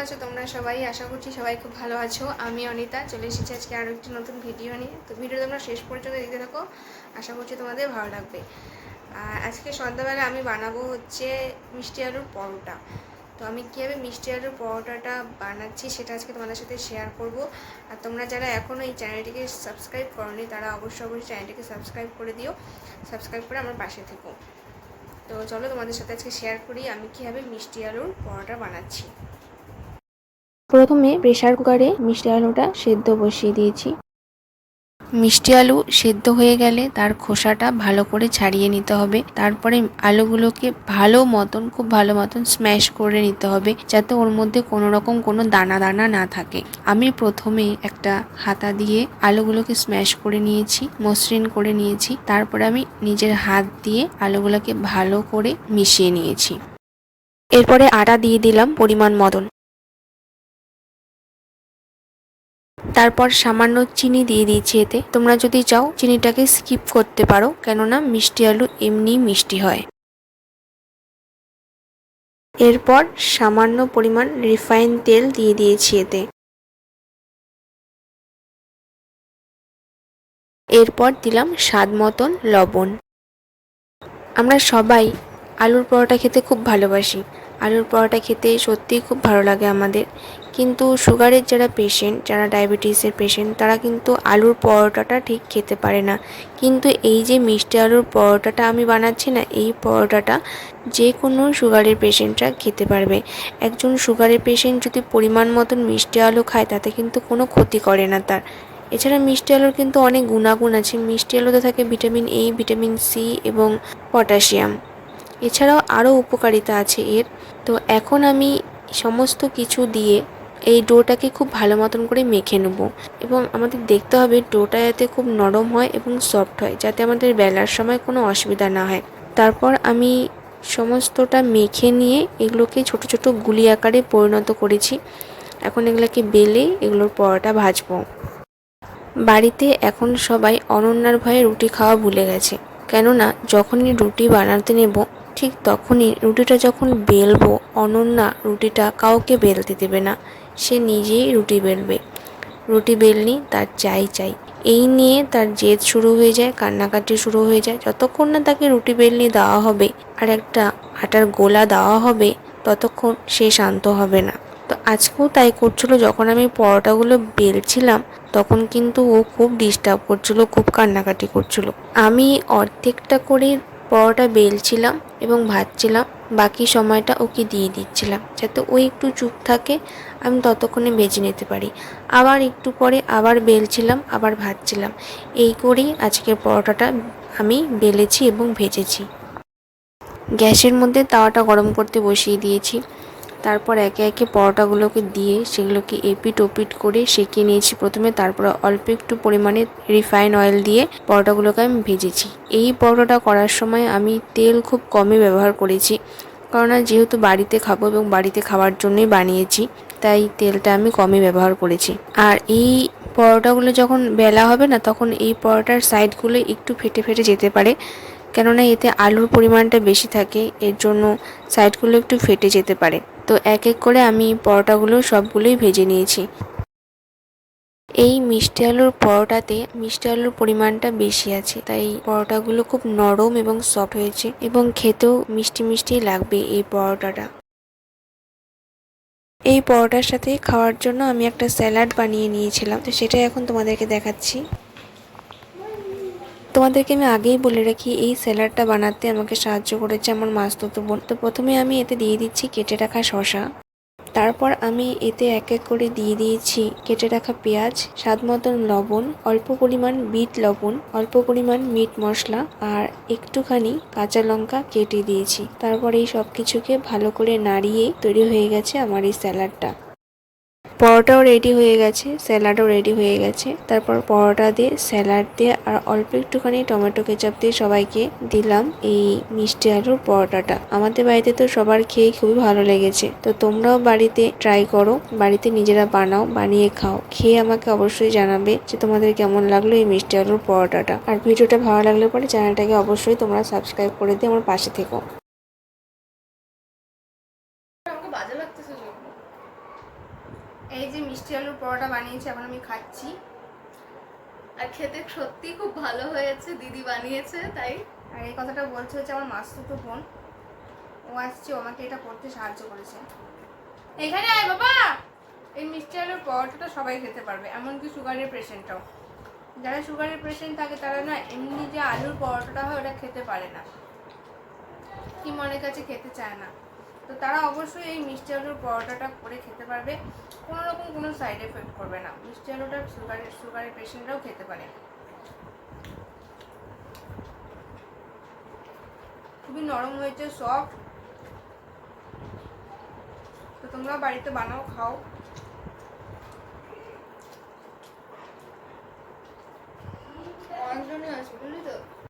আছো তোমরা সবাই? আশা করছি সবাই খুব ভালো আছো। আমি অনিতা চলে এসেছি আজকে আরও একটি নতুন ভিডিও নিয়ে। তো ভিডিও তোমরা শেষ পর্যন্ত দেখতে থাকো, আশা করছি তোমাদের ভালো লাগবে। আর আজকে সন্ধ্যাবেলা আমি বানাবো হচ্ছে মিষ্টি আলুর পরোটা। তো আমি কীভাবে মিষ্টি আলুর পরোটাটা বানাচ্ছি সেটা আজকে তোমাদের সাথে শেয়ার করব। আর তোমরা যারা এখনও এই চ্যানেলটিকে সাবস্ক্রাইব করোনি তারা অবশ্যই চ্যানেলটিকে সাবস্ক্রাইব করে দিও, সাবস্ক্রাইব করে আমার পাশে থেকো। তো চলো তোমাদের সাথে আজকে শেয়ার করি আমি কীভাবে মিষ্টি আলুর পরোটা বানাচ্ছি। প্রথমে প্রেসার কুকারে মিষ্টি আলুটা সেদ্ধ বসিয়ে দিয়েছি। মিষ্টি আলু সেদ্ধ হয়ে গেলে তার খোসাটা ভালো করে ছাড়িয়ে নিতে হবে। তারপরে আলুগুলোকে খুব ভালো মতন স্ম্যাশ করে নিতে হবে, যাতে ওর মধ্যে কোনো রকম কোনো দানা দানা না থাকে। আমি প্রথমে একটা হাতা দিয়ে আলুগুলোকে স্ম্যাশ করে নিয়েছি, মসৃণ করে নিয়েছি। তারপরে আমি নিজের হাত দিয়ে আলুগুলোকে ভালো করে মিশিয়ে নিয়েছি। এরপরে আটা দিয়ে দিলাম পরিমাণ মতন। তারপর সামান্য চিনি দিয়ে দিয়েছি এতে। তোমরা যদি চাও চিনিটাকে স্কিপ করতে পারো, কেননা মিষ্টি আলু এমনি মিষ্টি হয়। এরপর সামান্য পরিমাণ রিফাইন তেল দিয়ে দিয়েছি এতে। এরপর দিলাম স্বাদ মতন লবণ। আমরা সবাই আলুর পরোটা খেতে খুব ভালোবাসি। আলুর পরোটা খেতে সত্যিই খুব ভালো লাগে আমাদের। কিন্তু সুগারের যারা পেশেন্ট, যারা ডায়াবেটিসের পেশেন্ট, তারা কিন্তু আলুর পরোটাটা ঠিক খেতে পারে না। কিন্তু এই যে মিষ্টি আলুর পরোটাটা আমি বানাচ্ছি না, এই পরোটাটা যে কোনো সুগারের পেশেন্টরা খেতে পারবে। একজন সুগারের পেশেন্ট যদি পরিমাণ মতন মিষ্টি আলু খায় তাতে কিন্তু কোনো ক্ষতি করে না তার। এছাড়া মিষ্টি আলুর কিন্তু অনেক গুণাগুণ আছে। মিষ্টি আলুতে থাকে ভিটামিন এ, ভিটামিন সি এবং পটাশিয়াম। এছাড়াও আরও উপকারিতা আছে এর। তো এখন আমি সমস্ত কিছু দিয়ে এই ডোটাকে খুব ভালো মতন করে মেখে নেব, এবং আমাদের দেখতে হবে ডোটা যাতে খুব নরম হয় এবং সফট হয়, যাতে আমাদের বেলার সময় কোনো অসুবিধা না হয়। তারপর আমি সমস্তটা মেখে নিয়ে এগুলোকে ছোট ছোট গুলি আকারে পরিণত করেছি। এখন এগুলোকে বেলে এগুলোর পরোটা ভাজবো। বাড়িতে এখন সবাই অনন্যার ভয়ে রুটি খাওয়া ভুলে গেছে, কেননা যখনই রুটি বানাতে নেব ঠিক তখনই রুটিটা যখন বেলবো, অনন্যা রুটিটা কাউকে বেলতে দেবে না, সে নিজেই রুটি বেলবে। রুটি বেলনি তার চাই চাই, এই নিয়ে তার জেদ শুরু হয়ে যায়, কান্নাকাটি শুরু হয়ে যায়। যতক্ষণ না তাকে রুটি বেলনি দেওয়া হবে আর একটা আটার গোলা দেওয়া হবে, ততক্ষণ সে শান্ত হবে না। তো আজকেও তাই করছিল। যখন আমি পরোটাগুলো বেলছিলাম তখন কিন্তু ও খুব ডিস্টার্ব করছিল, খুব কান্নাকাটি করছিল। আমি অর্ধেকটা করে পরোটা বেলছিলাম এবং ভাজছিলাম, বাকি সময়টা ওকে দিয়ে দিচ্ছিলাম, যাতে ও একটু চুপ থাকে, আমি ততক্ষণে ভেজে নিতে পারি। আবার একটু পরে আবার বেলছিলাম, আবার ভাজছিলাম। এই করেই আজকের পরোটাটা আমি বেলেছি এবং ভেজেছি। গ্যাসের মধ্যে তাওয়াটা গরম করতে বসিয়ে দিয়েছি। তারপর একে একে পরোটাগুলোকে দিয়ে সেগুলোকে এপিট ওপিট করে সেঁকে নিয়েছি প্রথমে। তারপর অল্প একটু পরিমাণে রিফাইন অয়েল দিয়ে পরোটাগুলোকে আমি ভেজেছি। এই পরোটাটা করার সময় আমি তেল খুব কমই ব্যবহার করেছি, কারণ যেহেতু বাড়িতে খাবো এবং বাড়িতে খাওয়ার জন্যই বানিয়েছি, তাই তেলটা আমি কমই ব্যবহার করেছি। আর এই পরোটাগুলো যখন বেলা হবে না, তখন এই পরোটার সাইডগুলো একটু ফেটে ফেটে যেতে পারে, কেননা এতে আলুর পরিমাণটা বেশি থাকে, এর জন্য সাইডগুলো একটু ফেটে যেতে পারে। তো এক এক করে আমি পরোটাগুলো সবগুলোই ভেজে নিয়েছি। এই মিষ্টি আলুর পরোটাতে মিষ্টি আলুর পরিমাণটা বেশি আছে, তাই পরোটাগুলো খুব নরম এবং সফট হয়েছে, এবং খেতেও মিষ্টি মিষ্টি লাগবে এই পরোটাটা। এই পরোটার সাথে খাওয়ার জন্য আমি একটা স্যালাড বানিয়ে নিয়েছিলাম, তো সেটাই এখন তোমাদেরকে দেখাচ্ছি। তোমাদেরকে আমি আগেই বলে রাখি, এই স্যালাডটা বানাতে আমাকে সাহায্য করেছে আমার মাসতুতো বোন। তো প্রথমে আমি এতে দিয়ে দিচ্ছি কেটে রাখা শসা। তারপর আমি এতে এক এক করে দিয়ে দিয়েছি কেটে রাখা পেঁয়াজ, স্বাদ মতন লবণ, অল্প পরিমাণ বিট লবণ, অল্প পরিমাণ মিট মশলা আর একটুখানি কাঁচা লঙ্কা কেটে দিয়েছি। তারপর এই সব কিছুকে ভালো করে নাড়িয়ে তৈরি হয়ে গেছে আমার এই স্যালাডটা। পরোটাও রেডি হয়ে গেছে, স্যালাডও রেডি হয়ে গেছে। তারপর পরোটা দিয়ে, স্যালাড দিয়ে আর অল্প একটুখানি টমেটো কেচাপ দিয়ে সবাইকে দিলাম এই মিষ্টি আলুর পরোটাটা। আমাদের বাড়িতে তো সবার খেয়ে খুবই ভালো লেগেছে। তো তোমরাও বাড়িতে ট্রাই করো, বাড়িতে নিজেরা বানাও, বানিয়ে খাও। খেয়ে আমাকে অবশ্যই জানাবে যে তোমাদের কেমন লাগলো এই মিষ্টি আলুর পরোটাটা। আর ভিডিওটা ভালো লাগলে পরে চ্যানেলটাকে অবশ্যই তোমরা সাবস্ক্রাইব করে দিয়ে আমার পাশে থেকো। পরোটা বানিয়েছি, এখন আমি খাচ্ছি। আর খেতে সত্যি খুব ভালো হয়েছে, দিদি বানিয়েছে তাই। আর এই কথাটা বলছে হচ্ছে আমার মাসতুতো বোন, ও আসছে, ও আমাকে এটা করতে সাহায্য করেছে। এখানে আয় বাবা। এই মিষ্টি আলুর পরোটাটা সবাই খেতে পারবে, এমনকি সুগারের পেশেন্টটাও। যারা সুগারের পেশেন্ট থাকে তারা না এমনি যে আলুর পরোটাটা হয় ওটা খেতে পারে না, কি মনে কাছে খেতে চায় না, তো তারা অবশ্যই এই মিষ্টি আলুর পরোটাটা করে খেতে পারবে, কোনো রকম কোনো সাইড এফেক্ট করবে না। মিষ্টি আলুটা সুগারের পেশেন্টরাও খেতে পারে। খুবই নরম হয়েছে, সফট। তো তোমরা বাড়িতে বানাও, খাও। অনেকজনই আছে বুঝলি তো।